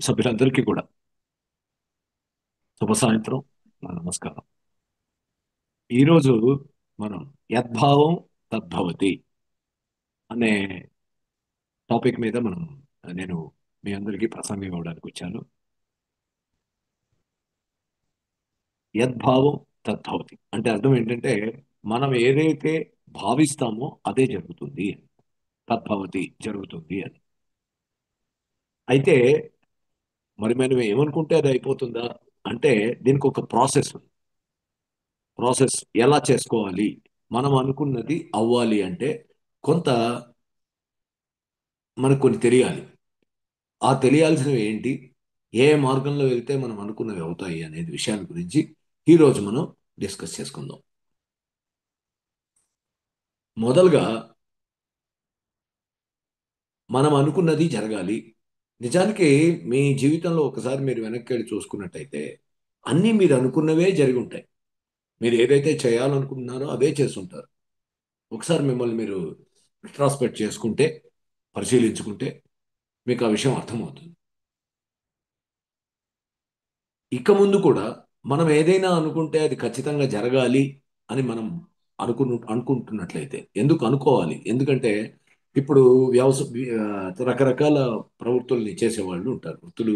సభ్యులందరికీ కూడా శుభ సాయంత్రం. నమస్కారం. ఈరోజు మనం యద్భావం తద్భవతి అనే టాపిక్ మీద నేను మీ అందరికీ ప్రసంగం ఇవ్వడానికి వచ్చాను. యద్భావం తద్భవతి అంటే అర్థం ఏంటంటే మనం ఏదైతే భావిస్తామో అదే జరుగుతుంది, తద్భవతి జరుగుతుంది అని. అయితే మరి మనం ఏమనుకుంటే అది అయిపోతుందా అంటే దీనికి ఒక ప్రాసెస్ ఉంది. ప్రాసెస్ ఎలా చేసుకోవాలి? మనం అనుకున్నది అవ్వాలి అంటే కొంత మనకు కొన్ని తెలియాలి. ఆ తెలియాల్సినవి ఏంటి? ఏ మార్గంలో వెళ్తే మనం అనుకున్నవి అవుతాయి అనేది విషయాల గురించి ఈరోజు మనం డిస్కస్ చేసుకుందాం. మొదలుగా మనం అనుకున్నది జరగాలి. నిజానికి మీ జీవితంలో ఒకసారి మీరు వెనక్కి వెళ్ళి చూసుకున్నట్టయితే అన్నీ మీరు అనుకున్నవే జరిగి ఉంటాయి. మీరు ఏదైతే చేయాలనుకుంటున్నారో అవే చేస్తుంటారు. ఒకసారి మిమ్మల్ని మీరు రిట్రాస్పెక్ట్ చేసుకుంటే, పరిశీలించుకుంటే మీకు ఆ విషయం అర్థమవుతుంది. ఇక ముందు కూడా మనం ఏదైనా అనుకుంటే అది ఖచ్చితంగా జరగాలి అని మనం అనుకుంటున్నట్లయితే ఎందుకు అనుకోవాలి? ఎందుకంటే ఇప్పుడు రకరకాల ప్రవృత్తుల్ని చేసేవాళ్ళు ఉంటారు. వృత్తులు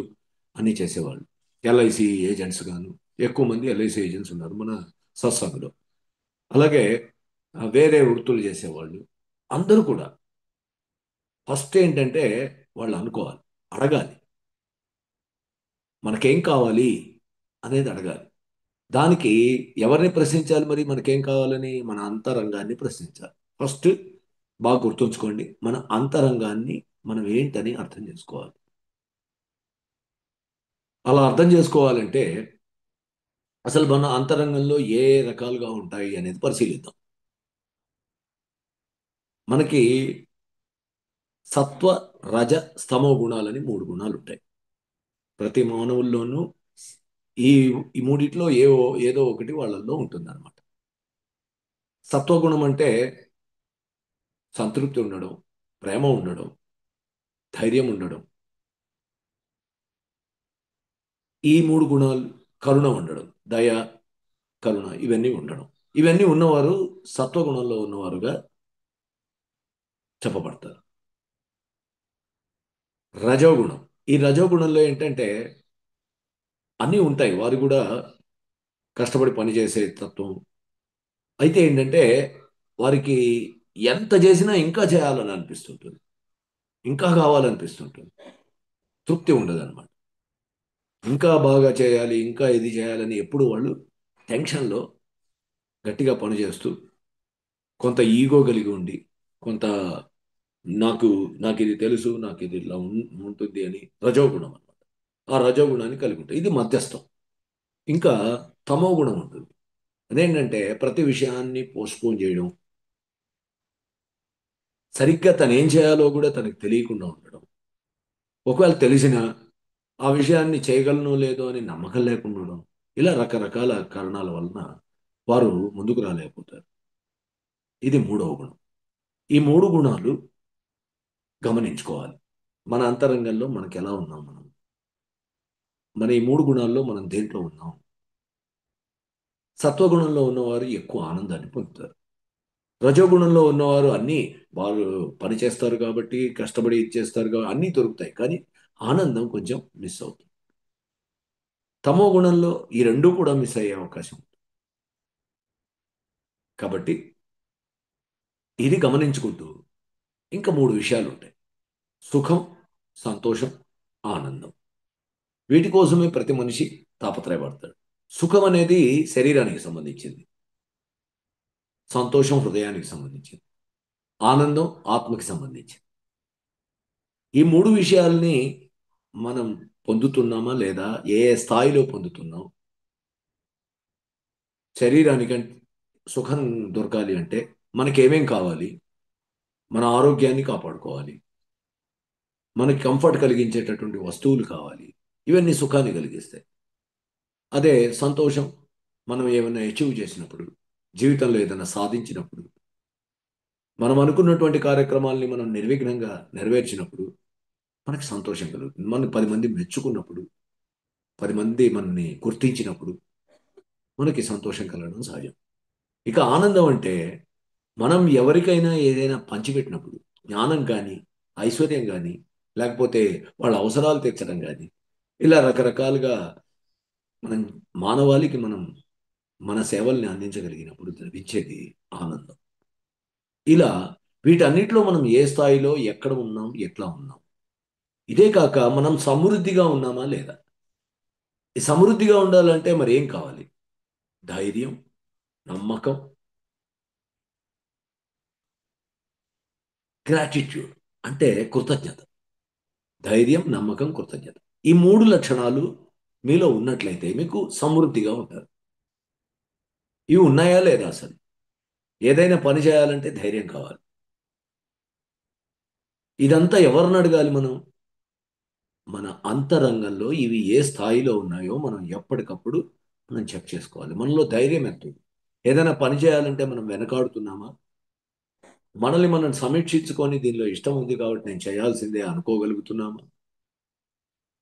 అన్ని చేసేవాళ్ళు. ఎల్ఐసి ఏజెంట్స్ గాను ఎక్కువ మంది ఎల్ఐసి ఏజెంట్స్ ఉన్నారు మన సత్సంగంలో. అలాగే వేరే వృత్తులు చేసేవాళ్ళు అందరూ కూడా ఫస్ట్ ఏంటంటే వాళ్ళు అనుకోవాలి, అడగాలి. మనకేం కావాలి అనేది అడగాలి. దానికి ఎవరిని ప్రశ్నించాలి మరి? మనకేం కావాలని మన అంతరంగాన్ని ప్రశ్నించాలి. ఫస్ట్ బాగా గుర్తుంచుకోండి, మన అంతరంగాన్ని మనం ఏంటని అర్థం చేసుకోవాలి. అలా అర్థం చేసుకోవాలంటే అసలు మన అంతరంగంలో ఏ రకాలుగా ఉంటాయి అనేది పరిశీలిద్దాం. మనకి సత్వ, రజ, స్తమో గుణాలని మూడు గుణాలు ఉంటాయి ప్రతి మానవుల్లోనూ. ఈ ఈ మూడిట్లో ఏదో ఒకటి వాళ్ళల్లో ఉంటుందన్నమాట. సత్వగుణం అంటే సంతృప్తి ఉండడం, ప్రేమ ఉండడం, ధైర్యం ఉండడం. ఈ మూడు గుణాలు, కరుణ ఉండడం, దయ, కరుణ, ఇవన్నీ ఉండడం. ఇవన్నీ ఉన్నవారు సత్వగుణంలో ఉన్నవారుగా చెప్పబడతారు. రజోగుణం. ఈ రజోగుణంలో ఏంటంటే అన్నీ ఉంటాయి. వారు కూడా కష్టపడి పనిచేసే తత్వం. అయితే ఏంటంటే వారికి ఎంత చేసినా ఇంకా చేయాలని అనిపిస్తుంటుంది. ఇంకా కావాలనిపిస్తుంటుంది. తృప్తి ఉండదన్నమాట. ఇంకా బాగా చేయాలి, ఇంకా ఇది చేయాలని ఎప్పుడు వాళ్ళు టెన్షన్‌లో గట్టిగా పనిచేస్తూ, కొంత ఈగో కలిగి ఉండి, కొంత నాకు నాకిది తెలుసు, నాకిది ఇలా ఉంటుంది అని రజోగుణం అన్నమాట. ఆ రజోగుణాన్ని కలిగి ఉంటాయి. ఇది మధ్యస్థం. ఇంకా తమో గుణం ఉంటుంది. అదేంటంటే ప్రతి విషయాన్ని పోస్ట్‌పోన్ చేయడం, సరిగ్గా తనేం చేయాలో కూడా తనకు తెలియకుండా ఉండడం. ఒకవేళ తెలిసినా ఆ విషయాన్ని చేయగలనో లేదో అని నమ్మకం లేకుండా ఉండడం. ఇలా రకరకాల కారణాల వలన వారు ముందుకు రాలేకపోతారు. ఇది మూడవ గుణం. ఈ మూడు గుణాలు గమనించుకోవాలి. మన అంతరంగంలో మనకెలా ఉన్నాం మనం? మన ఈ మూడు గుణాల్లో మనం దేంట్లో ఉన్నాం? సత్వగుణంలో ఉన్నవారు ఎక్కువ ఆనందాన్ని పొందుతారు. రజోగుణంలో ఉన్నవారు అన్నీ వారు పని చేస్తారు కాబట్టి, కష్టపడి ఇచ్చేస్తారు అన్నీ దొరుకుతాయి. కానీ ఆనందం కొంచెం మిస్ అవుతుంది. తమో గుణంలో ఈ 2 కూడా మిస్ అయ్యే అవకాశం ఉంది. కాబట్టి ఇది గమనించుకుంటూ ఇంకా 3 విషయాలుంటాయి. సుఖం, సంతోషం, ఆనందం. వీటి కోసమే ప్రతి మనిషి తాపత్రయపడతాడు. సుఖం అనేది శరీరానికి సంబంధించింది. సంతోషం హృదయానికి సంబంధించింది. ఆనందం ఆత్మకి సంబంధించింది. ఈ 3 విషయాల్ని మనం పొందుతున్నామా లేదా? ఏ స్థాయిలో పొందుతున్నాం? శరీరానికంటే సుఖం దొరకాలి అంటే మనకేమేం కావాలి? మన ఆరోగ్యాన్ని కాపాడుకోవాలి. మనకి కంఫర్ట్ కలిగించేటటువంటి వస్తువులు కావాలి. ఇవన్నీ సుఖాన్ని కలిగిస్తాయి. అదే సంతోషం మనం ఏమైనా అచీవ్ చేసినప్పుడు, జీవితంలో ఏదైనా సాధించినప్పుడు, మనం అనుకున్నటువంటి కార్యక్రమాల్ని మనం నిర్విఘ్నంగా నెరవేర్చినప్పుడు, మనకి సంతోషం కలుగుతుంది. మనం 10 మంది మెచ్చుకున్నప్పుడు, 10 మంది మనల్ని గుర్తించినప్పుడు మనకి సంతోషం కలగడం సహజం. ఇక ఆనందం అంటే మనం ఎవరికైనా ఏదైనా పంచిపెట్టినప్పుడు జ్ఞానం కానీ, ఐశ్వర్యం కానీ, లేకపోతే వాళ్ళ అవసరాలు తీర్చడం కానీ, ఇలా రకరకాలుగా మనం మానవాళికి మనం మన సేవల్ని అందించగలిగినప్పుడు లభించేది ఆనందం. ఇలా వీటన్నిటిలో మనం ఏ స్థాయిలో ఎక్కడ ఉన్నాం, ఎట్లా ఉన్నాం. ఇదే కాక మనం సమృద్ధిగా ఉన్నామా లేదా? ఈ సమృద్ధిగా ఉండాలంటే మరి ఏం కావాలి? ధైర్యం, నమ్మకం, గ్రాటిట్యూడ్ అంటే కృతజ్ఞత. ధైర్యం, నమ్మకం, కృతజ్ఞత. ఈ 3 లక్షణాలు మీలో ఉన్నట్లయితే మీకు సమృద్ధిగా ఉంటారు. ఇవి ఉన్నాయా లేదా అసలు? ఏదైనా పని చేయాలంటే ధైర్యం కావాలి. ఇదంతా ఎవరిని అడగాలి మనం? మన అంతరంగంలో ఇవి ఏ స్థాయిలో ఉన్నాయో మనం ఎప్పటికప్పుడు మనం చెక్ చేసుకోవాలి. మనలో ధైర్యం ఎంత ఉంది? ఏదైనా పని చేయాలంటే మనం వెనకాడుతున్నామా? మనల్ని మనం సమీక్షించుకొని దీనిలో ఇష్టం ఉంది కాబట్టి నేను చేయాల్సిందే అనుకోగలుగుతున్నామా?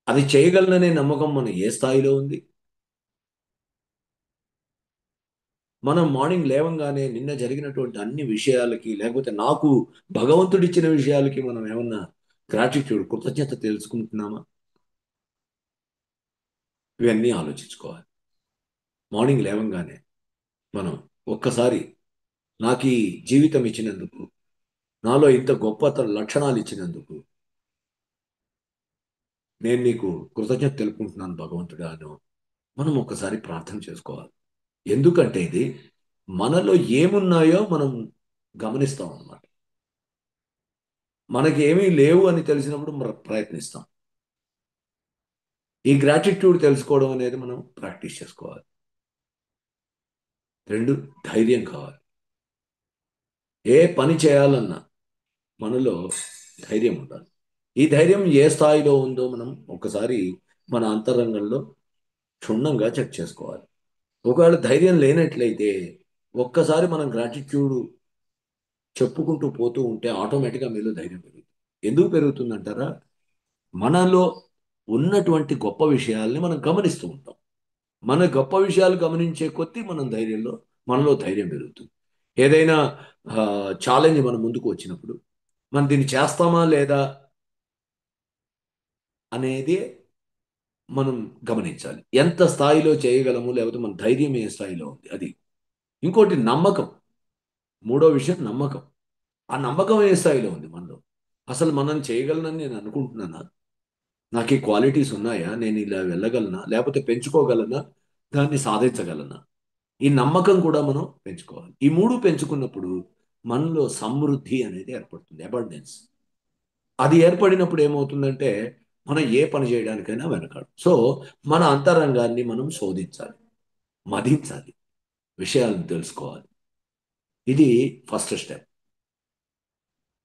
అది చేయగలననే నమ్మకం మనం ఏ స్థాయిలో ఉంది? మనం మార్నింగ్ లేవంగానే నిన్న జరిగినటువంటి అన్ని విషయాలకి లేకపోతే నాకు భగవంతుడిచ్చిన విషయాలకి మనం ఏమన్నా గ్రాటిట్యూడ్ కృతజ్ఞత తెలుసుకుంటున్నామా? ఇవన్నీ ఆలోచించుకోవాలి. మార్నింగ్ లేవంగానే మనం ఒక్కసారి నాకు ఈ జీవితం ఇచ్చినందుకు, నాలో ఇంత గొప్ప లక్షణాలు ఇచ్చినందుకు నేను నీకు కృతజ్ఞత తెలుపుకుంటున్నాను భగవంతుడా అని మనం ఒక్కసారి ప్రార్థన చేసుకోవాలి. ఎందుకంటే ఇది మనలో ఏమున్నాయో మనం గమనిస్తాం అన్నమాట. మనకి ఏమీ లేవు అని తెలిసినప్పుడు మనం ప్రయత్నిస్తాం. ఈ గ్రాటిట్యూడ్ తెలుసుకోవడం అనేది మనం ప్రాక్టీస్ చేసుకోవాలి. 2 ధైర్యం కావాలి. ఏ పని చేయాలన్నా మనలో ధైర్యం ఉండాలి. ఈ ధైర్యం ఏ స్థాయిలో ఉందో మనం ఒకసారి మన అంతరంగంలో క్షుణ్ణంగా చెక్ చేసుకోవాలి. ఒకవేళ ధైర్యం లేనట్లయితే ఒక్కసారి మనం గ్రాటిట్యూడ్ చెప్పుకుంటూ పోతూ ఉంటే ఆటోమేటిక్గా మీలో ధైర్యం పెరుగుతుంది. ఎందుకు పెరుగుతుందంటారా? మనలో ఉన్నటువంటి గొప్ప విషయాల్ని మనం గమనిస్తూ ఉంటాం. మన గొప్ప విషయాలు గమనించే కొద్దీ మనం మనలో ధైర్యం పెరుగుతుంది. ఏదైనా ఛాలెంజ్ మన ముందుకు వచ్చినప్పుడు మనం దీన్ని చేస్తామా లేదా అనేది మనం గమనించాలి. ఎంత స్థాయిలో చేయగలము లేకపోతే మన ధైర్యం ఏ స్థాయిలో ఉంది అది. ఇంకోటి నమ్మకం. మూడో విషయం నమ్మకం. ఆ నమ్మకం ఏ స్థాయిలో ఉంది మనలో? అసలు మనం చేయగలనని నేను అనుకుంటున్నానా? నాకు ఈ క్వాలిటీస్ ఉన్నాయా? నేను ఇలా వెళ్ళగలనా? లేకపోతే పెంచుకోగలనా? దాన్ని సాధించగలనా? ఈ నమ్మకం కూడా మనం పెంచుకోవాలి. ఈ 3 పెంచుకున్నప్పుడు మనలో సమృద్ధి అనేది ఏర్పడుతుంది. అబండెన్స్. అది ఏర్పడినప్పుడు ఏమవుతుందంటే మనం ఏ పని చేయడానికైనా వెనకాడం. సో మన అంతరంగాన్ని మనం శోధించాలి, మదించాలి, విషయాలను తెలుసుకోవాలి. ఇది ఫస్ట్ స్టెప్.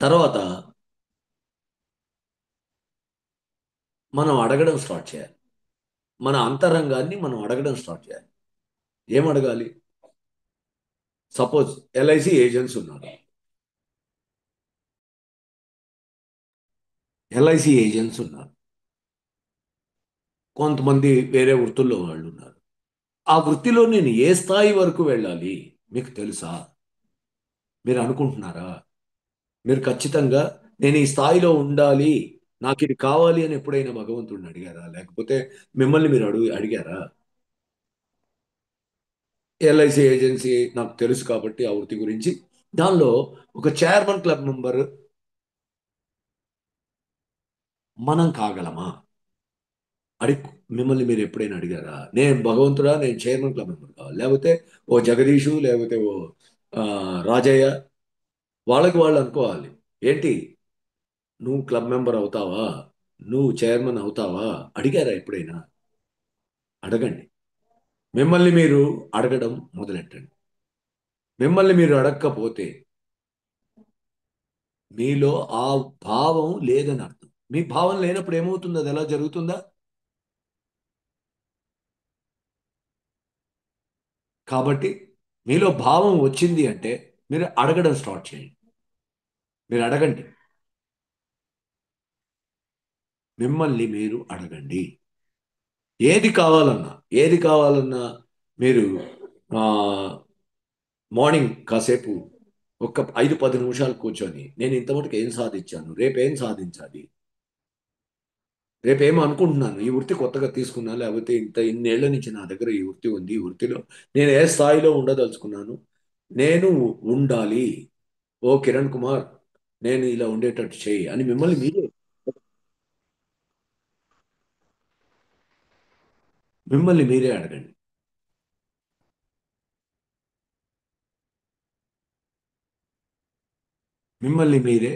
తర్వాత మనం అడగడం స్టార్ట్ చేయాలి. మన అంతరంగాన్ని మనం అడగడం స్టార్ట్ చేయాలి. ఏం అడగాలి? సపోజ్ ఎల్ఐసి ఏజెంట్స్ ఉన్నారు. ఎల్ఐసి ఏజెంట్స్ ఉన్నారు. కొంతమంది వేరే వృత్తుల్లో వాళ్ళు ఉన్నారు. ఆ వృత్తిలో నేను ఏ స్థాయి వరకు వెళ్ళాలి మీకు తెలుసా? మీరు అనుకుంటున్నారా? మీరు ఖచ్చితంగా నేను ఈ స్థాయిలో ఉండాలి, నాకు ఇది కావాలి అని ఎప్పుడైనా భగవంతుడిని అడిగారా? లేకపోతే మిమ్మల్ని మీరు అడిగారా? ఎల్ఐసి ఏజెన్సీ నాకు తెలుసు కాబట్టి ఆ వృత్తి గురించి దానిలో ఒక చైర్మన్ క్లబ్ మెంబర్ మనం కాగలమా? అడిగి మిమ్మల్ని మీరు ఎప్పుడైనా అడిగారా? నేను భగవంతుడా నేను చైర్మన్ క్లబ్ మెంబర్ కావాలి, లేకపోతే ఓ జగదీషు లేకపోతే ఓ ఆ, రాజయ్య వాళ్ళకి వాళ్ళు అనుకోవాలి. ఏంటి నువ్వు క్లబ్ మెంబర్ అవుతావా? నువ్వు చైర్మన్ అవుతావా? అడిగారా ఎప్పుడైనా? అడగండి. మిమ్మల్ని మీరు అడగడం మొదలెట్టండి. మిమ్మల్ని మీరు అడగకపోతే మీలో ఆ భావం లేదని అర్థం. మీ భావం లేనప్పుడు ఏమవుతుంది? అది ఎలా జరుగుతుందా? కాబట్టి మీలో భావం వచ్చింది అంటే మీరు అడగడం స్టార్ట్ చేయండి. మీరు అడగండి. మిమ్మల్ని మీరు అడగండి. ఏది కావాలన్నా, ఏది కావాలన్నా మీరు ఆ, మార్నింగ్ కాసేపు ఒక 5-10 నిమిషాలు కూర్చొని నేను ఇంతవరకు ఏం సాధించాను, రేపు ఏం సాధించాలి, రేపు ఏం అనుకుంటున్నాను, ఈ వృత్తి కొత్తగా తీసుకున్నా లేకపోతే ఇన్నేళ్ల నుంచి నా దగ్గర ఈ వృత్తి ఉంది, ఈ వృత్తిలో నేను ఏ స్థాయిలో ఉండదలుచుకున్నాను, నేను ఉండాలి, ఓ కిరణ్ కుమార్, నేను ఇలా ఉండేటట్టు చేయి అని మిమ్మల్ని మీరే అడగండి. మిమ్మల్ని మీరే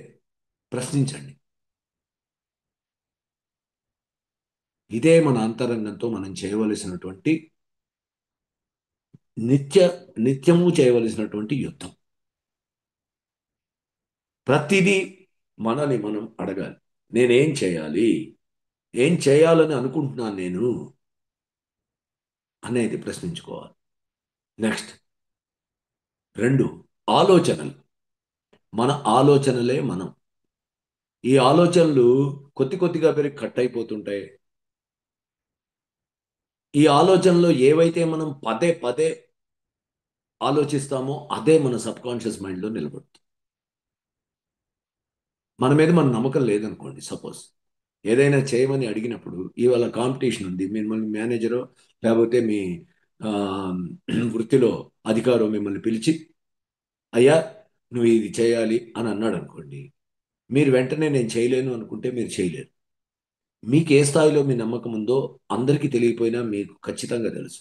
ప్రశ్నించండి. ఇదే మన అంతరంగంతో మనం చేయవలసినటువంటి నిత్య నిత్యము చేయవలసినటువంటి యుద్ధం. ప్రతిదీ మనల్ని మనం అడగాలి. నేనేం చేయాలి, ఏం చేయాలని అనుకుంటున్నాను నేను అనేది ప్రశ్నించుకోవాలి. నెక్స్ట్, రెండు, ఆలోచనలు. మన ఆలోచనలే మనం. ఈ ఆలోచనలు కొద్ది కొద్దిగా పెరిగి కట్ అయిపోతుంటాయి. ఈ ఆలోచనలో ఏవైతే మనం పదే పదే ఆలోచిస్తామో అదే మన సబ్ కాన్షియస్ మైండ్లో నిలబడుతుంది. మన మీద మన నమ్మకం లేదనుకోండి, సపోజ్ ఏదైనా చేయమని అడిగినప్పుడు ఇవాళ కాంపిటీషన్ ఉంది, మిమ్మల్ని మేనేజరో లేకపోతే మీ ఆ, వృత్తిలో అధికారో మిమ్మల్ని పిలిచి, అయ్యా నువ్వు ఇది చేయాలి అని అన్నాడు అనుకోండి, మీరు వెంటనే నేను చేయలేను అనుకుంటే మీరు చేయలేరు. మీకు ఏ స్థాయిలో మీ నమ్మకం ఉందో అందరికీ తెలియపోయినా మీకు ఖచ్చితంగా తెలుసు.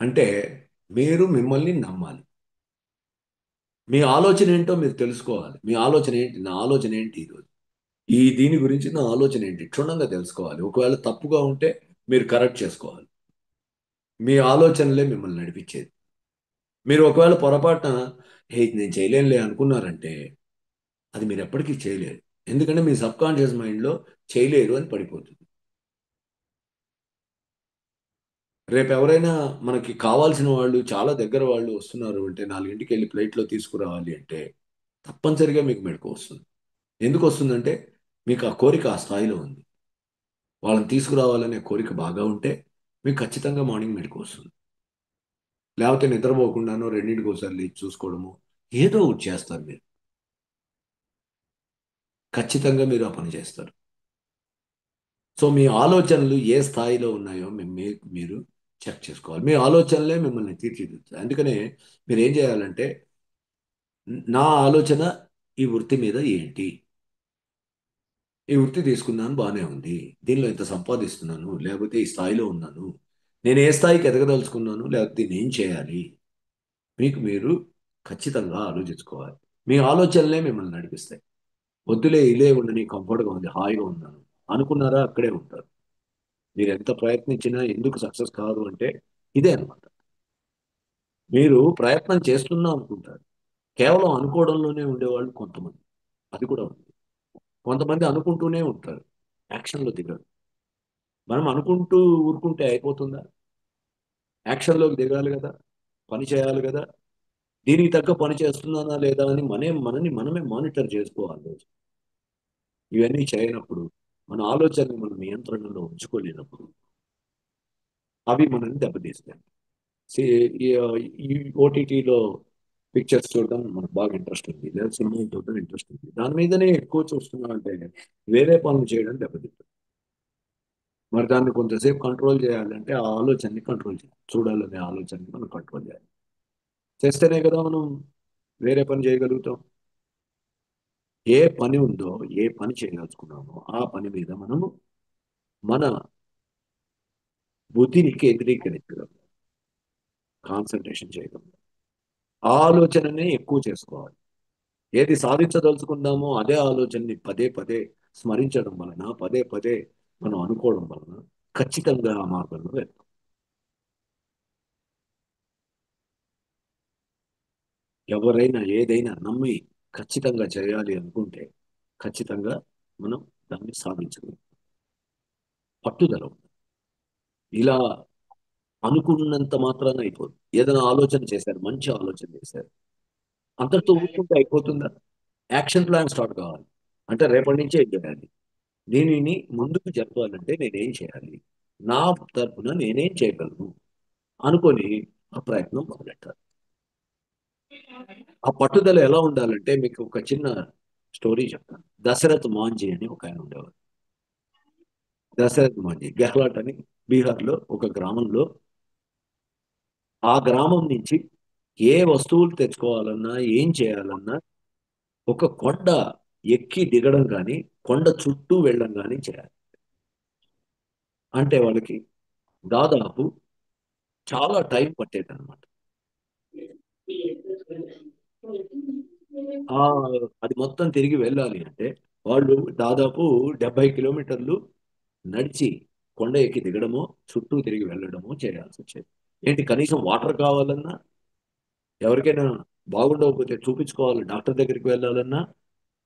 అంటే మీరు మిమ్మల్ని నమ్మాలి. మీ ఆలోచన ఏంటో మీరు తెలుసుకోవాలి. మీ ఆలోచన ఏంటి, నా ఆలోచన ఏంటి ఈరోజు, దీని గురించి నా ఆలోచన ఏంటి క్షుణ్ణంగా తెలుసుకోవాలి. ఒకవేళ తప్పుగా ఉంటే మీరు కరెక్ట్ చేసుకోవాలి. మీ ఆలోచనలే మిమ్మల్ని నడిపించేది. మీరు ఒకవేళ పొరపాటున ఇది నేను చేయలేనులే అనుకున్నారంటే అది మీరు ఎప్పటికీ చేయలేరు. ఎందుకంటే మీ సబ్ కాన్షియస్ మైండ్లో చేయలేరు అని పడిపోతుంది. రేపు ఎవరైనా మనకి కావాల్సిన వాళ్ళు చాలా దగ్గర వాళ్ళు వస్తున్నారు అంటే 4ంటికి వెళ్ళి ఫ్లైట్లో తీసుకురావాలి అంటే తప్పనిసరిగా మీకు మెలకు వస్తుంది. ఎందుకు వస్తుందంటే మీకు ఆ కోరిక ఆ స్థాయిలో ఉంది. వాళ్ళని తీసుకురావాలనే కోరిక బాగా ఉంటే మీకు ఖచ్చితంగా మార్నింగ్ మెలకు వస్తుంది. లేకపోతే నిద్రపోకుండానో 2ంటికి ఒకసారి లేచి చూసుకోవడము, ఏదో ఒకటి చేస్తారు మీరు. ఖచ్చితంగా మీరు ఆ పని చేస్తారు. సో మీ ఆలోచనలు ఏ స్థాయిలో ఉన్నాయో మీరు చెక్ చేసుకోవాలి. మీ ఆలోచనలే మిమ్మల్ని తీర్చిదిద్దుతాయి. అందుకనే మీరు ఏం చేయాలంటే, నా ఆలోచన ఈ వృత్తి మీద ఏంటి, ఈ వృత్తి తీసుకున్నాను బాగానే ఉంది, దీనిలో ఇంత సంపాదిస్తున్నాను లేకపోతే ఈ స్థాయిలో ఉన్నాను, నేను ఏ స్థాయికి ఎదగదలుచుకున్నాను లేకపోతే దీన్ని ఏం చేయాలి, మీకు మీరు ఖచ్చితంగా ఆలోచించుకోవాలి. మీ ఆలోచనలే మిమ్మల్ని నడిపిస్తాయి. వద్దులే ఇలే ఉండని, కంఫర్ట్గా ఉంది, హాయిగా ఉన్నాను అనుకున్నారా అక్కడే ఉంటారు. మీరు ఎంత ప్రయత్నించినా ఎందుకు సక్సెస్ కాదు అంటే ఇదే అన్నమాట. మీరు ప్రయత్నం చేస్తున్నా అనుకుంటారు. కేవలం అనుకోవడంలోనే ఉండేవాళ్ళు కొంతమంది, అది కూడా ఉంది. కొంతమంది అనుకుంటూనే ఉంటారు, యాక్షన్లో దిగరు. మనం అనుకుంటూ ఊరుకుంటే అయిపోతుందా? యాక్షన్లోకి దిగాలి కదా, పని చేయాలి కదా. దీనికి తగ్గ పని చేస్తున్నానా లేదా అని మనని మనమే మానిటర్ చేసుకోవాలి రోజు. ఇవన్నీ చేయనప్పుడు, మన ఆలోచనని మన నియంత్రణలో ఉంచుకోలేనప్పుడు అవి మనల్ని దెబ్బతీస్తాయి. సి ఈ ఈ ఓటీటీలో పిక్చర్స్ చూడడం మనకు బాగా ఇంట్రెస్ట్ ఉంది, లేదా సినిమాలు చూడడం ఇంట్రెస్ట్ ఉంది, దాని మీదనే ఎక్కువ చూస్తున్నా అంటే వేరే పనులు చేయడం దెబ్బతింటుంది. మరి దాన్ని కొంతసేపు కంట్రోల్ చేయాలంటే ఆ ఆలోచనని కంట్రోల్ చేయాలి. చూడాలనే ఆలోచనని మనం కంట్రోల్ చేయాలి. చేస్తేనే కదా మనం వేరే పని చేయగలుగుతాం. ఏ పని ఉందో, ఏ పని చేయదలుచుకున్నామో ఆ పని మీద మనము మన బుద్ధిని కేంద్రీకరించగలం, కాన్సన్ట్రేషన్ చేయగలం. ఆ ఆలోచననే ఎక్కువ చేసుకోవాలి. ఏది సాధించదలుచుకుందామో అదే ఆలోచనని పదే పదే స్మరించడం వలన, పదే పదే మనం అనుకోవడం వలన ఖచ్చితంగా ఆ మార్గంలో వెళ్తాం. ఎవరైనా ఏదైనా నమ్మి ఖచ్చితంగా చేయాలి అనుకుంటే ఖచ్చితంగా మనం దాన్ని సాధించగలం. పట్టుదల ఉండాలి. ఇలా అనుకున్నంత మాత్రాన అయిపోదు. ఏదైనా ఆలోచన చేశారు, మంచి ఆలోచన చేశారు, అంతటితో ఊరుకుంటే అయిపోతుందా? యాక్షన్ ప్లాన్ స్టార్ట్ కావాలి. అంటే రేపటి నుంచే చేయాలి. దీనిని ముందుకు జరపాలంటే నేనేం చేయాలి? నా తరపున నేనేం చేయగలను అనుకొని ఆ ప్రయత్నం మొదలెట్టాలి. ఆ పట్టుదల ఎలా ఉండాలంటే మీకు ఒక చిన్న స్టోరీ చెప్తాను. దశరథ్ మాంజీ అని ఒక ఆయన ఉండేవారు. దశరథ్ మాంజీ గెహ్లాట్ అని బీహార్‌లో ఒక గ్రామంలో ఆ గ్రామం నుంచి ఏ వస్తువులు తెచ్చుకోవాలన్నా, ఏం చేయాలన్నా ఒక కొండ ఎక్కి దిగడం గాని, కొండ చుట్టూ వెళ్ళడం గాని చేయాలి. అంటే వాళ్ళకి దాదాపు చాలా టైం పట్టేదన్నమాట. ఆ! అది మొత్తం తిరిగి వెళ్ళాలి అంటే, వాళ్ళు దాదాపు 70 కిలోమీటర్లు నడిచి కొండ ఎక్కి దిగడమో, చుట్టూ తిరిగి వెళ్ళడమో చేయాల్సొచ్చేది. ఏంటి కనీసం వాటర్ కావాలన్నా, ఎవరికైనా బాగుండకపోతే చూపించుకోవాలి డాక్టర్ దగ్గరికి వెళ్ళాలన్నా,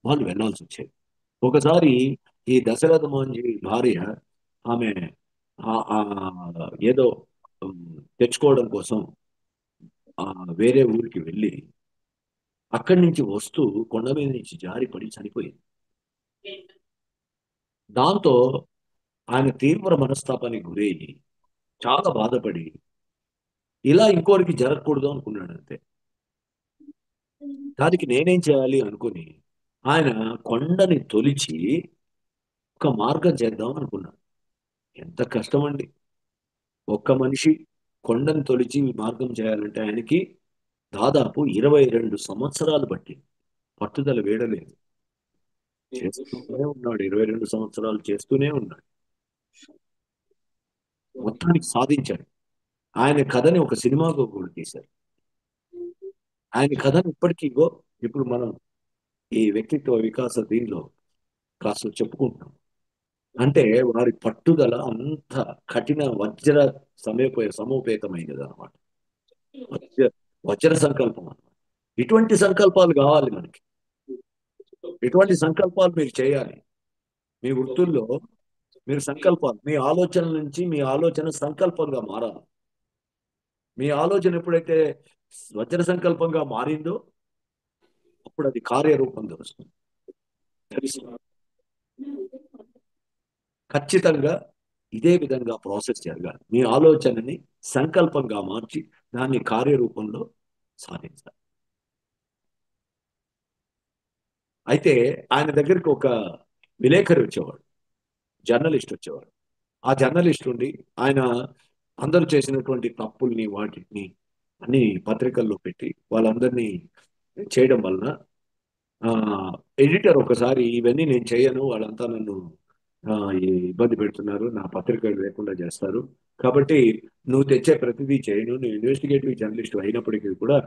వాళ్ళు వెళ్ళాల్సొచ్చేది. ఒకసారి ఈ దశరథ మాంజీ భార్య ఆమె ఏదో హ్మ్, తెచ్చుకోవడం కోసం వేరే ఊరికి వెళ్ళి అక్కడి నుంచి వస్తూ కొండ మీద నుంచి జారి పడి చనిపోయింది. దాంతో ఆయన తీవ్ర మనస్తాపానికి గురయ్యి చాలా బాధపడి ఇలా ఇంకోరికి జరగకూడదు అనుకున్నాడు అంతే. దానికి నేనేం చేయాలి అనుకుని ఆయన కొండని తొలిచి ఒక మార్గం చేద్దాం అనుకున్నాడు. ఎంత కష్టమండి. ఒక్క మనిషి కొండను తొలిచి మార్గం చేయాలంటే ఆయనకి దాదాపు 22 సంవత్సరాలు పట్టింది. పట్టుదల వీడలేదు. చేస్తూనే ఉన్నాడు. 22 సంవత్సరాలు చేస్తూనే ఉన్నాడు. మొత్తానికి సాధించాడు. ఆయన కథని ఒక సినిమాగా కూడా తీశారు. ఆయన కథను ఇప్పటికీ ఇప్పుడు మనం ఈ వ్యక్తిత్వ వికాస దీనిలో కాస్త చెప్పుకుంటున్నాం. అంటే వారి పట్టుదల అంత కఠిన వజ్ర సమోపేతమైనది అనమాట. వజ్ర వజ్ర సంకల్పం అన్నమాట. ఇటువంటి సంకల్పాలు కావాలి మనకి. ఇటువంటి సంకల్పాలు మీరు చేయాలి. మీ వృత్తుల్లో మీరు సంకల్పాలు, మీ ఆలోచనల నుంచి మీ ఆలోచన సంకల్పంగా మారాలి. మీ ఆలోచన ఎప్పుడైతే వజ్ర సంకల్పంగా మారిందో అప్పుడు అది కార్యరూపం ధరిస్తుంది. తెలిసి ఖచ్చితంగా ఇదే విధంగా ప్రాసెస్ జరగాలి. మీ ఆలోచనని సంకల్పంగా మార్చి దాన్ని కార్యరూపంలో సాధించాలి. అయితే ఆయన దగ్గరికి ఒక విలేకరి వచ్చేవాడు. జర్నలిస్ట్ వచ్చేవాడు. ఆ జర్నలిస్ట్ ఉండి ఆయన అందరూ చేసినటువంటి తప్పుల్ని వాటిని అన్ని పత్రికల్లో పెట్టి వాళ్ళందరినీ చేయడం వలన ఆ ఎడిటర్ ఒకసారి ఇవన్నీ నేను చేయను వాళ్ళంతా నన్ను ఆ, ఇబ్బంది పెడుతున్నారు నా పత్రిక లేకుండా చేస్తారు కాబట్టి నువ్వు తెచ్చే ప్రతిదీ చేయను నువ్వు ఇన్వెస్టిగేటివ్ జర్నలిస్ట్ అయినప్పటికీ కూడా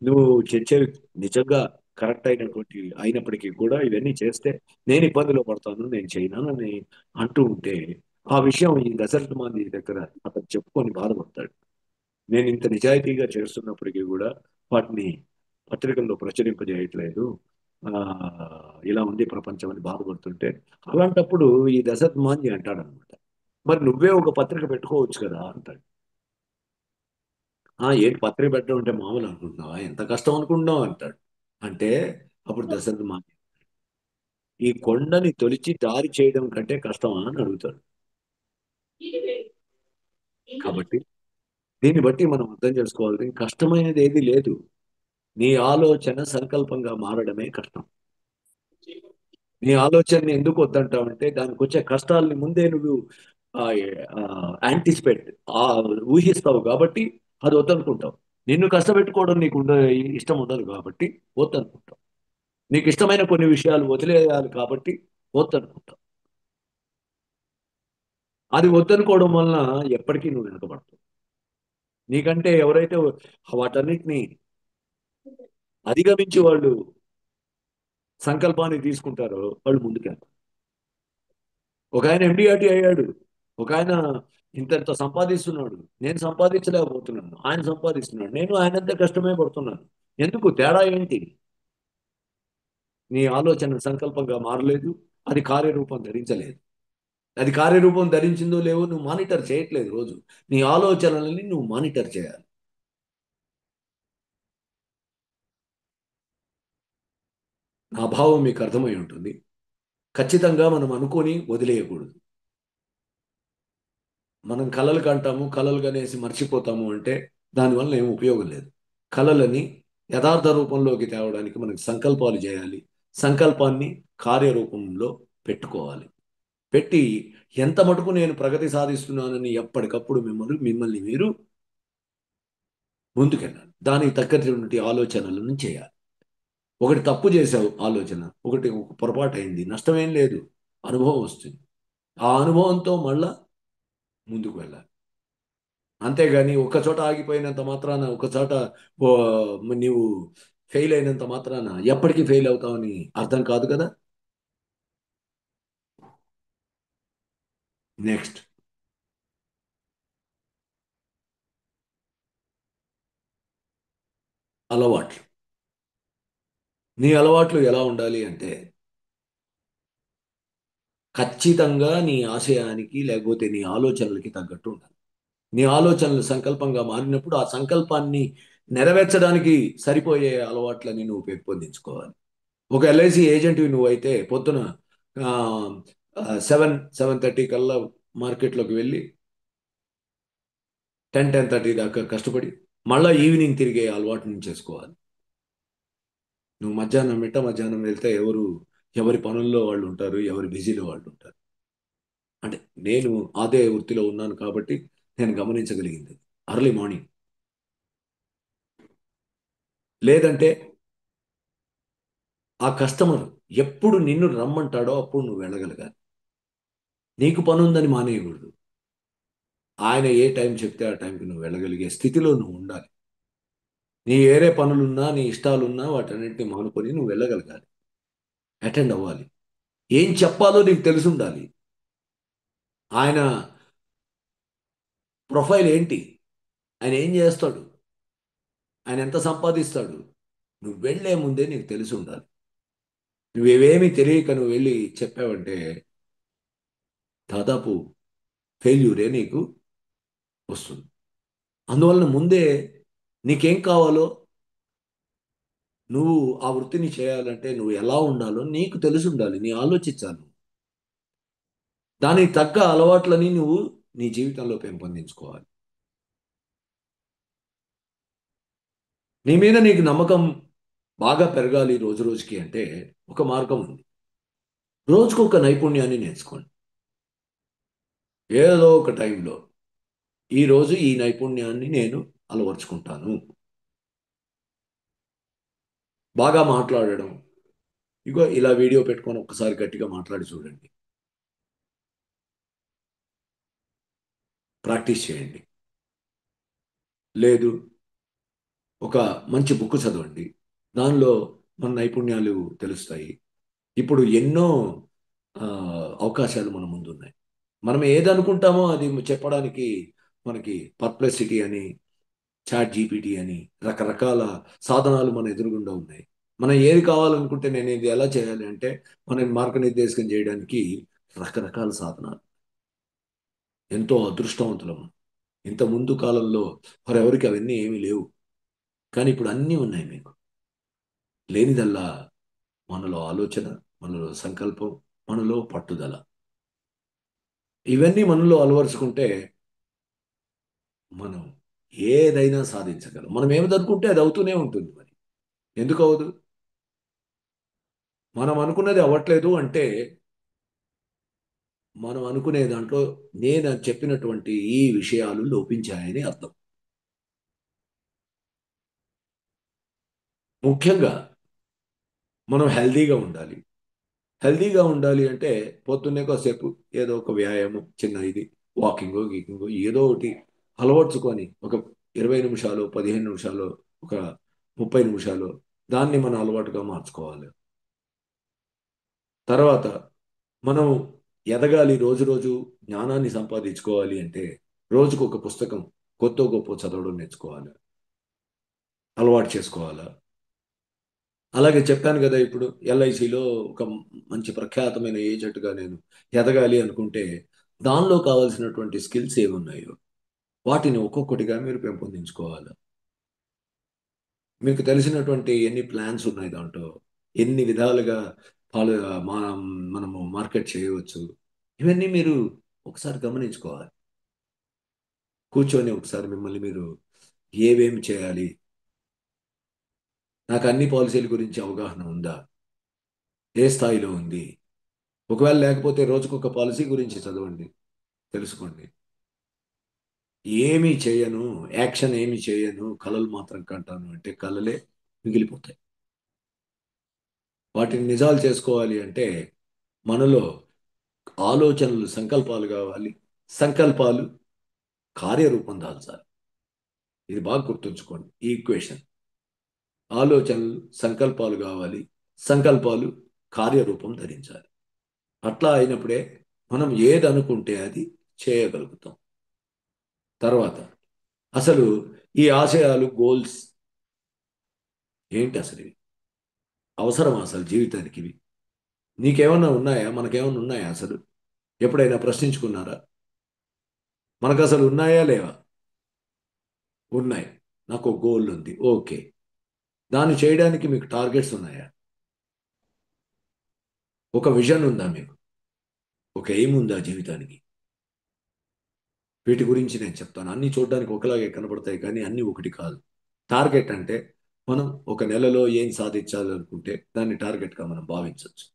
నువ్వు తెచ్చే నిజంగా కరెక్ట్ అయినటువంటి అయినప్పటికీ కూడా ఇవన్నీ చేస్తే నేను ఇబ్బందిలో పడతాను నేను చేయను అని అంటూ ఉంటే ఆ విషయం ఈ దశరథ మాంది దగ్గర అతను చెప్పుకొని బాధపడతాడు నేను ఇంత నిజాయితీగా చేస్తున్నప్పటికీ కూడా వాటిని పత్రికల్లో ప్రచురింపజేయట్లేదు ఆ, ఇలా ఉంది ప్రపంచం అని బాధపడుతుంటే అలాంటప్పుడు ఈ దశరథ్ మాంజీ అంటాడనమాట మరి నువ్వే ఒక పత్రిక పెట్టుకోవచ్చు కదా అంటాడు ఏంటి పత్రిక పెట్టడం అంటే మామూలు అనుకుంటున్నావా ఎంత కష్టం అనుకుంటున్నావు అంటాడు అంటే అప్పుడు దశరథ్ మాంజీ ఈ కొండని తొలిచి దారి చేయడం కంటే కష్టమా అని అడుగుతాడు కాబట్టి దీన్ని బట్టి మనం అర్థం చేసుకోవాలి కష్టమైనది ఏది లేదు నీ ఆలోచన సంకల్పంగా మారడమే కష్టం నీ ఆలోచనని ఎందుకు వద్దంటావంటే దానికి వచ్చే కష్టాలని ముందే నువ్వు యాంటిసిపేట్ ఆ ఊహిస్తావు కాబట్టి అది వద్దనుకుంటావు నిన్ను కష్టపెట్టుకోవడం నీకు ఇష్టం ఉండదు కాబట్టి వద్దనుకుంటావు నీకు ఇష్టమైన కొన్ని విషయాలు వదిలేయాలి కాబట్టి వద్దనుకుంటావు అది వద్దనుకోవడం వలన ఎప్పటికీ నువ్వు వెనకబడతావు నీకంటే ఎవరైతే వాటన్నిటిని అధిగమించి వాళ్ళు సంకల్పాన్ని తీసుకుంటారో వాళ్ళు ముందుకెళ్తారు ఒక ఆయన ఎండిఆర్టీ అయ్యాడు ఒక ఆయన ఇంత సంపాదిస్తున్నాడు నేను సంపాదించలేకపోతున్నాను ఆయన సంపాదిస్తున్నాడు నేను ఆయనంత కష్టమే పడుతున్నాను ఎందుకు తేడా ఏంటి నీ ఆలోచన సంకల్పంగా మారలేదు అది కార్యరూపం ధరించలేదు అది కార్యరూపం ధరించిందో లేవో నువ్వు మానిటర్ చేయట్లేదు రోజు నీ ఆలోచనలని నువ్వు మానిటర్ చేయాలి నా భావం మీకు అర్థమై ఉంటుంది ఖచ్చితంగా మనం అనుకొని వదిలేయకూడదు. మనం కలలు కంటాము, కలలు కనేసి మర్చిపోతాము అంటే దానివల్ల ఏం ఉపయోగం లేదు. కలలని యథార్థ రూపంలోకి తేవడానికి మనకి సంకల్పాలు చేయాలి. సంకల్పాన్ని కార్యరూపంలో పెట్టుకోవాలి. పెట్టి ఎంత మటుకు నేను ప్రగతి సాధిస్తున్నానని ఎప్పటికప్పుడు మిమ్మల్ని మీరు ముందుకెళ్ళాలి. దానికి తగ్గటువంటి ఆలోచనలను చేయాలి. ఒకటి తప్పు చేసావు ఆలోచన, ఒకటి ఒక పొరపాటు అయింది, నష్టమేం లేదు, అనుభవం వస్తుంది. ఆ అనుభవంతో మళ్ళా ముందుకు వెళ్ళాలి. అంతేగాని ఒక చోట ఆగిపోయినంత మాత్రాన, ఒక చోట ఓ, నీవు ఫెయిల్ అయినంత మాత్రాన ఎప్పటికీ ఫెయిల్ అవుతావని అర్థం కాదు కదా. నెక్స్ట్, అలవాట్లు. నీ అలవాట్లు ఎలా ఉండాలి అంటే ఖచ్చితంగా నీ ఆశయానికి లేకపోతే నీ ఆలోచనలకి తగ్గట్టు ఉండాలి. నీ ఆలోచనలు సంకల్పంగా మారినప్పుడు ఆ సంకల్పాన్ని నెరవేర్చడానికి సరిపోయే అలవాట్లని నువ్వు పెంపొందించుకోవాలి. ఒక ఎల్ఐసి ఏజెంట్వి నువ్వైతే పొద్దున 7:30 కల్లా మార్కెట్లోకి వెళ్ళి 10:30 దాకా కష్టపడి మళ్ళా ఈవినింగ్ తిరిగే అలవాటుని చేసుకోవాలి. నువ్వు మధ్యాహ్నం వెళ్తే ఎవరి పనుల్లో వాళ్ళు ఉంటారు, ఎవరి బిజీలో వాళ్ళు ఉంటారు. అంటే నేను అదే వృత్తిలో ఉన్నాను కాబట్టి నేను గమనించగలిగింది అర్లీ మార్నింగ్. లేదంటే ఆ కస్టమర్ ఎప్పుడు నిన్ను రమ్మంటాడో అప్పుడు నువ్వు వెళ్ళగలగాలి. నీకు పని ఉందని మానేయకూడదు. ఆయన ఏ టైం చెప్తే ఆ టైంకి నువ్వు వెళ్ళగలిగే స్థితిలో నువ్వు ఉండాలి. నీ వేరే పనులున్నా, నీ ఇష్టాలున్నా వాటన్నిటిని మానుకొని నువ్వు వెళ్ళగలగాలి. అటెండ్ అవ్వాలి. ఏం చెప్పాలో నీకు తెలిసి ఉండాలి. ఆయన ప్రొఫైల్ ఏంటి? ఆయన ఏం చేస్తాడు? ఆయన ఎంత సంపాదిస్తాడు? నువ్వు వెళ్ళే ముందే నీకు తెలిసి ఉండాలి. నువ్వేమీ తెలియక నువ్వు వెళ్ళి చెప్పావంటే దాదాపు ఫెయిల్యూరే నీకు వస్తుంది. అందువలన ముందే నీకేం కావాలో, నువ్వు ఆ వృత్తిని చేయాలంటే నువ్వు ఎలా ఉండాలో నీకు తెలిసి ఉండాలి. నీ ఆలోచించాలి. దానికి తగ్గ అలవాట్లని నువ్వు నీ జీవితంలో పెంపొందించుకోవాలి. నీ మీద నీకు నమ్మకం బాగా పెరగాలి రోజు రోజుకి అంటే ఒక మార్గం ఉంది. రోజుకు ఒక నైపుణ్యాన్ని నేర్చుకోండి. ఏదో ఒక టైంలో ఈరోజు ఈ నైపుణ్యాన్ని నేను అలవర్చుకుంటాను. బాగా మాట్లాడడం. ఇగో ఇలా వీడియో పెట్టుకొని ఒక్కసారి గట్టిగా మాట్లాడి చూడండి. ప్రాక్టీస్ చేయండి. లేదు, ఒక మంచి బుక్ చదవండి. దానిలో మన నైపుణ్యాలు తెలుస్తాయి. ఇప్పుడు ఎన్నో ఆ, అవకాశాలు మన ముందున్నాయి. మనం ఏదనుకుంటామో అది చెప్పడానికి మనకి పర్ప్లెసిటీ అని, చాట్ జీపీటీ అని రకరకాల సాధనాలు మన ఎదురుగుండా ఉన్నాయి. మనం ఏది కావాలనుకుంటే నేను ఇది ఎలా చేయాలి అంటే మనం మార్గనిర్దేశం చేయడానికి రకరకాల సాధనాలు. ఎంతో అదృష్టవంతులం. ఇంత ముందు కాలంలో మరెవరికి అవన్నీ ఏమీ లేవు. కానీ ఇప్పుడు అన్నీ ఉన్నాయి మీకు. లేనిదల్లా మనలో ఆలోచన, మనలో సంకల్పం, మనలో పట్టుదల. ఇవన్నీ మనలో అలవరుచుకుంటే మనం ఏదైనా సాధించగలం. మనం ఏమిదనుకుంటే అది అవుతూనే ఉంటుంది మరి. ఎందుకు అవ్వదు? మనం అనుకున్నది అవ్వట్లేదు అంటే మనం అనుకునే దాంట్లో నేను చెప్పినటువంటి ఈ విషయాలు లోపించాయని అర్థం. ముఖ్యంగా మనం హెల్దీగా ఉండాలి. హెల్దీగా ఉండాలి అంటే పొద్దున్నే కాసేపు ఏదో ఒక వ్యాయామం, చిన్న ఇది వాకింగో గీకింగో ఏదో ఒకటి అలవర్చుకొని ఒక 20 నిమిషాలు, 15 నిమిషాలు, ఒక 30 నిమిషాలు దాన్ని మన అలవాటుగా మార్చుకోవాలి. తర్వాత మనం ఎదగాలి, రోజు రోజు జ్ఞానాన్ని సంపాదించుకోవాలి అంటే రోజుకు ఒక పుస్తకం కొత్త గొప్ప చదవడం నేర్చుకోవాలి, అలవాటు చేసుకోవాలి. అలాగే చెప్పాను కదా, ఇప్పుడు ఎల్ఐసిలో ఒక మంచి ప్రఖ్యాతమైన ఏజెంట్గా నేను ఎదగాలి అనుకుంటే దానిలో కావాల్సినటువంటి స్కిల్స్ ఏమున్నాయో వాటిని ఒక్కొక్కటిగా మీరు పెంపొందించుకోవాలి. మీకు తెలిసినటువంటి ఎన్ని ప్లాన్స్ ఉన్నాయి దాంట్లో, ఎన్ని విధాలుగా పాలు మనం మనము మార్కెట్ చేయవచ్చు. ఇవన్నీ మీరు ఒకసారి గమనించుకోవాలి. కూర్చొని ఒకసారి మిమ్మల్ని మీరు ఏవేమి చేయాలి, నాకు అన్ని పాలసీల గురించి అవగాహన ఉందా, ఏ స్థాయిలో ఉంది, ఒకవేళ లేకపోతే రోజుకొక పాలసీ గురించి చదవండి, తెలుసుకోండి. ఏమీ చేయను, యాక్షన్ ఏమీ చేయను, కలలు మాత్రం కంటాను అంటే కలలే మిగిలిపోతాయి. వాటిని నిజాలు చేసుకోవాలి అంటే మనలో ఆలోచనలు సంకల్పాలు కావాలి. సంకల్పాలు కార్యరూపం దాల్చాలి. ఇది బాగా గుర్తుంచుకోండి ఈ ఈక్వేషన్. ఆలోచనలు సంకల్పాలు కావాలి. సంకల్పాలు కార్యరూపం ధరించాలి. అట్లా అయినప్పుడే మనం ఏది అనుకుంటే అది చేయగలుగుతాం. తర్వాత అసలు ఈ ఆశయాలు, గోల్స్ ఏంటి అసలు ఇవి? అవసరం అసలు జీవితానికి ఇవి? నీకేమన్నా ఉన్నాయా? మనకేమన్నా ఉన్నాయా అసలు? ఎప్పుడైనా ప్రశ్నించుకున్నారా? మనకు అసలు ఉన్నాయా లేవా? ఉన్నాయి. నాకు ఒక గోల్ ఉంది. ఓకే. దాన్ని చేయడానికి మీకు టార్గెట్స్ ఉన్నాయా? ఒక విజన్ ఉందా మీకు? ఒక ఎయిమ్ ఉందా జీవితానికి? వీటి గురించి నేను చెప్తాను. అన్ని చూడడానికి ఒకలాగే కనబడతాయి కానీ అన్నీ ఒకటి కాదు. టార్గెట్ అంటే మనం ఒక నెలలో ఏం సాధించాలనుకుంటే దాన్ని టార్గెట్గా మనం భావించవచ్చు.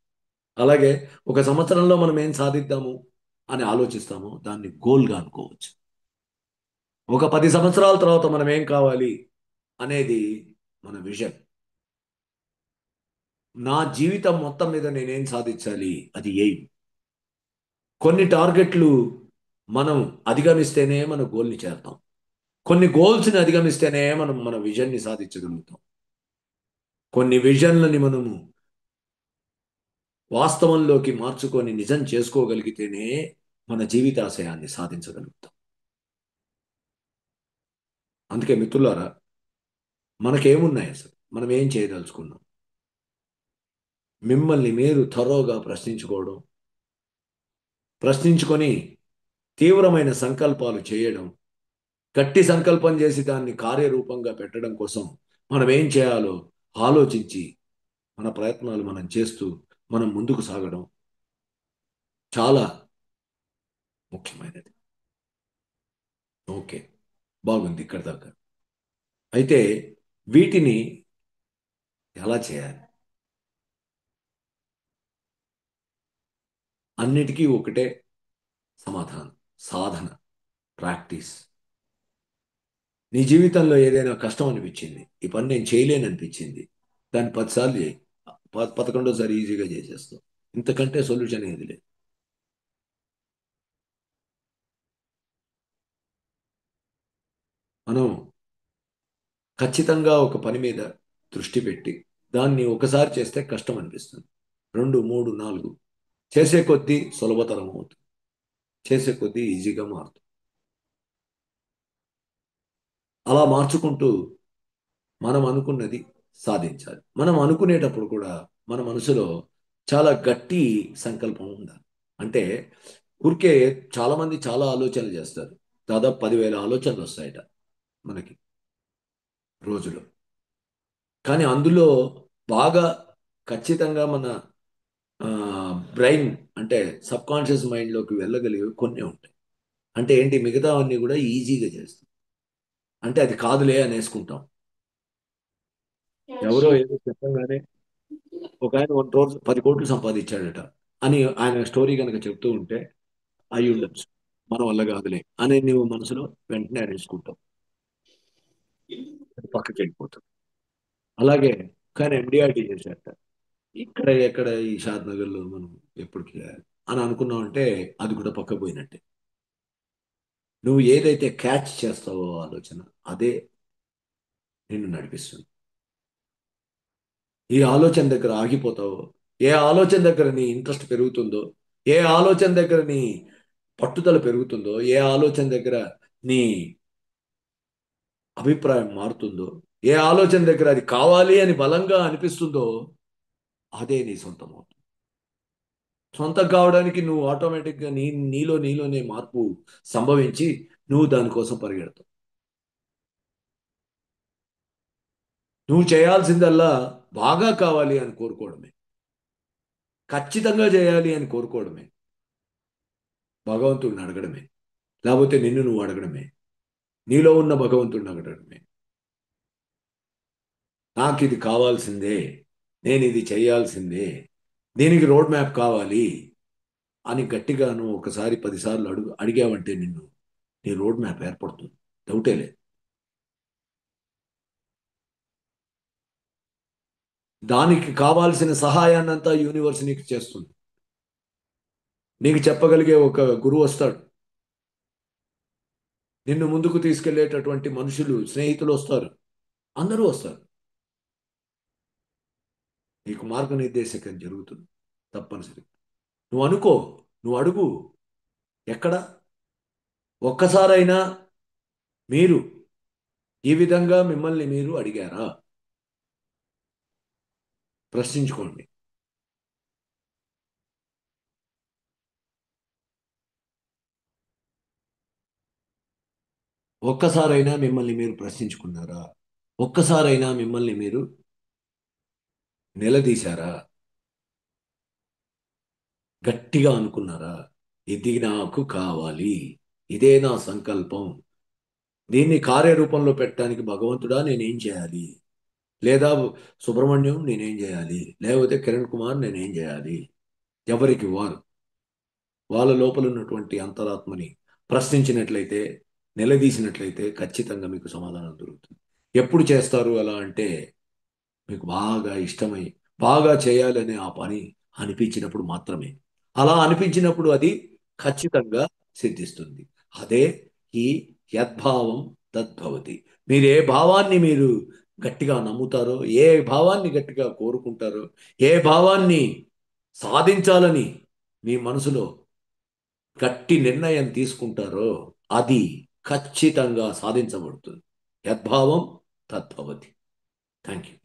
అలాగే ఒక సంవత్సరంలో మనం ఏం సాధిద్దాము అని ఆలోచిస్తామో దాన్ని గోల్గా అనుకోవచ్చు. ఒక 10 సంవత్సరాల తర్వాత మనం ఏం కావాలి అనేది మన విజన్. నా జీవితం మొత్తం మీద నేనేం సాధించాలి అది ఎయిమ్. కొన్ని టార్గెట్లు మనం అధిగమిస్తేనే మన గోల్ని చేరుతాం. కొన్ని గోల్స్ని అధిగమిస్తేనే మనం మన విజన్ని సాధించగలుగుతాం. కొన్ని విజన్లని మనము వాస్తవంలోకి మార్చుకొని నిజం చేసుకోగలిగితేనే మన జీవితాశయాన్ని సాధించగలుగుతాం. అందుకే మిత్రులారా, మనకేమున్నాయి అసలు? మనం ఏం చేయదలుచుకున్నాం? మిమ్మల్ని మీరు థరోగా ప్రశ్నించుకోవడం, ప్రశ్నించుకొని తీవ్రమైన సంకల్పాలు చేయడం, గట్టి సంకల్పం చేసి దాన్ని కార్యరూపంగా పెట్టడం కోసం మనం ఏం చేయాలో ఆలోచించి మన ప్రయత్నాలు మనం చేస్తూ మనం ముందుకు సాగడం చాలా ముఖ్యమైనది. ఓకే, బాగుంది ఇక్కడ దాకా. అయితే వీటిని ఎలా చేయాలి? అన్నిటికీ ఒకటే సమాధానం: సాధన, ప్రాక్టీస్. నీ జీవితంలో ఏదైనా కష్టం అనిపించింది, ఈ పని నేను చేయలేను అనిపించింది, దాన్ని 10 సార్లు చేయి. 11వ సారి ఈజీగా చేసేస్తావు. ఇంతకంటే సొల్యూషన్ ఏది లేదు. మనం ఖచ్చితంగా ఒక పని మీద దృష్టి పెట్టి దాన్ని ఒకసారి చేస్తే కష్టం అనిపిస్తుంది. 2, 3, 4 చేసే కొద్దీ సులభతరం అవుతుంది. చేసే కొద్దీ ఈజీగా మారుతుంది. అలా మార్చుకుంటూ మనం అనుకున్నది సాధించాలి. మనం అనుకునేటప్పుడు కూడా మన మనసులో చాలా గట్టి సంకల్పం ఉండాలి. అంటే ఊరికే చాలామంది చాలా ఆలోచనలు చేస్తారు. దాదాపు 10,000 ఆలోచనలు వస్తాయట మనకి రోజులో. కానీ అందులో బాగా ఖచ్చితంగా మన బ్రెయిన్ అంటే సబ్ కాన్షియస్ మైండ్లోకి వెళ్ళగలిగేవి కొన్ని ఉంటాయి. అంటే ఏంటి, మిగతావన్నీ కూడా ఈజీగా చేస్తాం. అంటే అది కాదులే అనేసుకుంటాం. ఎవరో ఏదో చెప్పగానే ఒక ఆయన ఒక రోజు 10 కోట్లు సంపాదించాడట అని ఆయన స్టోరీ కనుక చెప్తూ ఉంటే అయి ఉండొచ్చు. మన వల్ల కాదులే అని నువ్వు మనసులో వెంటనే అనేసుకుంటావు. అది పక్కకి వెళ్ళిపోతుంది. అలాగే కానీ ఎండిఆర్టీ చేశారట. ఇక్కడ ఎక్కడ ఈ షాద్ నగర్లో మనం ఎప్పటికీ అని అనుకున్నామంటే అది కూడా పక్క పోయినట్టే. నువ్వు ఏదైతే క్యాచ్ చేస్తావో ఆలోచన అదే నిన్ను నడిపిస్తుంది. ఈ ఆలోచన దగ్గర ఆగిపోతావో, ఏ ఆలోచన దగ్గర నీ ఇంట్రెస్ట్ పెరుగుతుందో, ఏ ఆలోచన దగ్గర నీ పట్టుదల పెరుగుతుందో, ఏ ఆలోచన దగ్గర నీ అభిప్రాయం మారుతుందో, ఏ ఆలోచన దగ్గర అది కావాలి అని బలంగా అనిపిస్తుందో అదే నీ సొంతం అవుతుంది. సొంతం కావడానికి నువ్వు ఆటోమేటిక్గా నీలోనే మార్పు సంభవించి నువ్వు దానికోసం పరిగెడతావు. నువ్వు చేయాల్సిందల్లా బాగా కావాలి అని కోరుకోవడమే. ఖచ్చితంగా చేయాలి అని కోరుకోవడమే, భగవంతుడిని అడగడమే, లేకపోతే నిన్ను నువ్వు అడగడమే, నీలో ఉన్న భగవంతుడిని అడగడమే. నాకు ఇది కావాల్సిందే, నేను ఇది చేయాల్సిందే, దీనికి రోడ్ మ్యాప్ కావాలి అని గట్టిగా నువ్వు ఒకసారి 10 సార్లు అడిగావంటే నిన్ను, నీ రోడ్ మ్యాప్ ఏర్పడుతుంది. డౌటే లేదు. దానికి కావాల్సిన సహాయాన్నంతా యూనివర్స్ నీకు చేస్తుంది. నీకు చెప్పగలిగే ఒక గురువు వస్తాడు, నిన్ను ముందుకు తీసుకెళ్లేటటువంటి మనుషులు, స్నేహితులు వస్తారు, అందరూ వస్తారు. నీకు మార్గనిర్దేశకం జరుగుతుంది తప్పనిసరి. నువ్వు అనుకో, నువ్వు అడుగు. ఎక్కడ ఒక్కసారైనా మీరు ఈ విధంగా మిమ్మల్ని మీరు అడిగారా? ప్రశ్నించుకోండి. ఒక్కసారైనా మిమ్మల్ని మీరు ప్రశ్నించుకున్నారా? ఒక్కసారైనా మిమ్మల్ని మీరు నిలదీశారా? గట్టిగా అనుకున్నారా? ఇది నాకు కావాలి, ఇదే నా సంకల్పం, దీన్ని కార్యరూపంలో పెట్టడానికి భగవంతుడా నేనేం చేయాలి? లేదా సుబ్రహ్మణ్యం నేనేం చేయాలి? లేకపోతే కిరణ్ కుమార్ నేనేం చేయాలి? ఎవరికి వారు వాళ్ళ లోపల ఉన్నటువంటి అంతరాత్మని ప్రశ్నించినట్లయితే, నిలదీసినట్లయితే ఖచ్చితంగా మీకు సమాధానం దొరుకుతుంది. ఎప్పుడు చేస్తారు అలా అంటే, మీకు బాగా ఇష్టమై బాగా చేయాలనే ఆ పని అనిపించినప్పుడు మాత్రమే. అలా అనిపించినప్పుడు అది ఖచ్చితంగా సిద్ధిస్తుంది. అదే ఈ యద్భావం తద్భవతి. మీరు ఏ భావాన్ని మీరు గట్టిగా నమ్ముతారో, ఏ భావాన్ని గట్టిగా కోరుకుంటారో, ఏ భావాన్ని సాధించాలని మీ మనసులో గట్టి నిర్ణయం తీసుకుంటారో అది ఖచ్చితంగా సాధించబడుతుంది. యద్భావం తద్భవతి. Thank you.